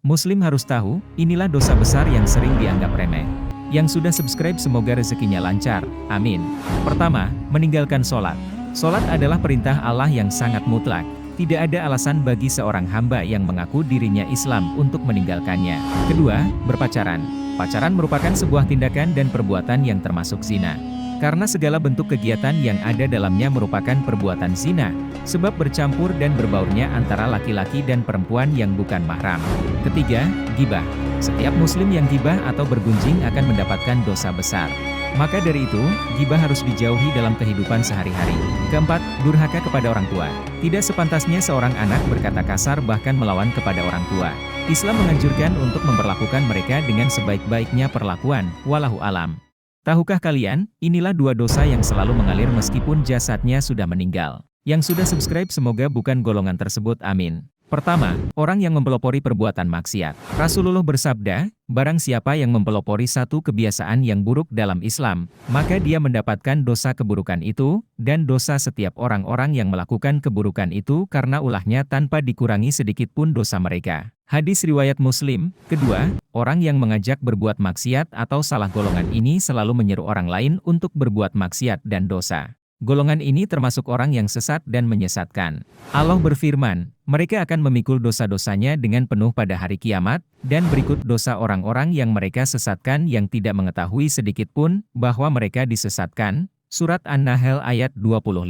Muslim harus tahu, inilah dosa besar yang sering dianggap remeh. Yang sudah subscribe semoga rezekinya lancar, amin. Pertama, meninggalkan sholat. Sholat adalah perintah Allah yang sangat mutlak. Tidak ada alasan bagi seorang hamba yang mengaku dirinya Islam untuk meninggalkannya. Kedua, berpacaran. Pacaran merupakan sebuah tindakan dan perbuatan yang termasuk zina. Karena segala bentuk kegiatan yang ada dalamnya merupakan perbuatan zina, sebab bercampur dan berbaurnya antara laki-laki dan perempuan yang bukan mahram. Ketiga, ghibah. Setiap muslim yang ghibah atau bergunjing akan mendapatkan dosa besar. Maka dari itu, ghibah harus dijauhi dalam kehidupan sehari-hari. Keempat, durhaka kepada orang tua. Tidak sepantasnya seorang anak berkata kasar bahkan melawan kepada orang tua. Islam menganjurkan untuk memperlakukan mereka dengan sebaik-baiknya perlakuan, wallahu alam. Tahukah kalian, inilah dua dosa yang selalu mengalir meskipun jasadnya sudah meninggal. Yang sudah subscribe semoga bukan golongan tersebut, amin. Pertama, orang yang mempelopori perbuatan maksiat. Rasulullah bersabda, barang siapa yang mempelopori satu kebiasaan yang buruk dalam Islam, maka dia mendapatkan dosa keburukan itu, dan dosa setiap orang-orang yang melakukan keburukan itu karena ulahnya tanpa dikurangi sedikit pun dosa mereka. Hadis riwayat Muslim. Kedua, orang yang mengajak berbuat maksiat atau salah golongan ini selalu menyeru orang lain untuk berbuat maksiat dan dosa. Golongan ini termasuk orang yang sesat dan menyesatkan. Allah berfirman, mereka akan memikul dosa-dosanya dengan penuh pada hari kiamat, dan berikut dosa orang-orang yang mereka sesatkan yang tidak mengetahui sedikit pun bahwa mereka disesatkan. Surat An-Nahl ayat 25.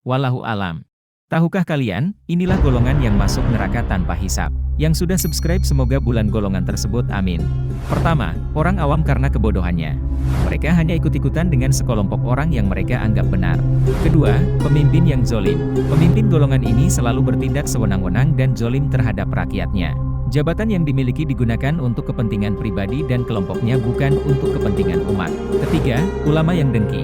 Wallahu alam. Tahukah kalian, inilah golongan yang masuk neraka tanpa hisab. Yang sudah subscribe semoga bulan golongan tersebut, amin. Pertama, orang awam karena kebodohannya. Mereka hanya ikut-ikutan dengan sekelompok orang yang mereka anggap benar. Kedua, pemimpin yang zolim. Pemimpin golongan ini selalu bertindak sewenang-wenang dan zolim terhadap rakyatnya. Jabatan yang dimiliki digunakan untuk kepentingan pribadi dan kelompoknya bukan untuk kepentingan umat. Ketiga, ulama yang dengki.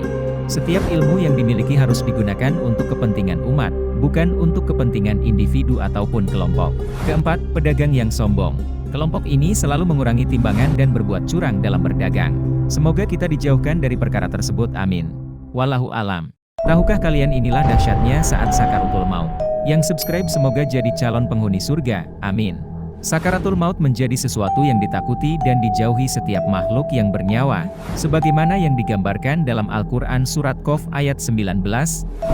Setiap ilmu yang dimiliki harus digunakan untuk kepentingan umat, bukan untuk kepentingan individu ataupun kelompok. Keempat, pedagang yang sombong. Kelompok ini selalu mengurangi timbangan dan berbuat curang dalam berdagang. Semoga kita dijauhkan dari perkara tersebut, amin. Wallahu alam. Tahukah kalian inilah dahsyatnya saat sakaratul maut. Yang subscribe semoga jadi calon penghuni surga, amin. Sakaratul maut menjadi sesuatu yang ditakuti dan dijauhi setiap makhluk yang bernyawa, sebagaimana yang digambarkan dalam Al-Quran Surat Qaf ayat 19,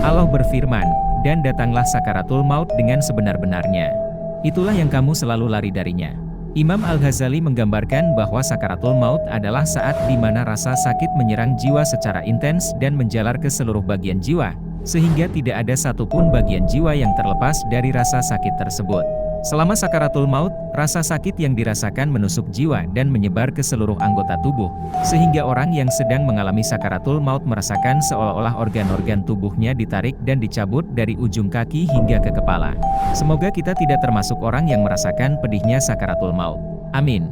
Allah berfirman, dan datanglah sakaratul maut dengan sebenar-benarnya. Itulah yang kamu selalu lari darinya. Imam Al-Ghazali menggambarkan bahwa sakaratul maut adalah saat di mana rasa sakit menyerang jiwa secara intens dan menjalar ke seluruh bagian jiwa, sehingga tidak ada satupun bagian jiwa yang terlepas dari rasa sakit tersebut. Selama sakaratul maut, rasa sakit yang dirasakan menusuk jiwa dan menyebar ke seluruh anggota tubuh, sehingga orang yang sedang mengalami sakaratul maut merasakan seolah-olah organ-organ tubuhnya ditarik dan dicabut dari ujung kaki hingga ke kepala. Semoga kita tidak termasuk orang yang merasakan pedihnya sakaratul maut. Amin.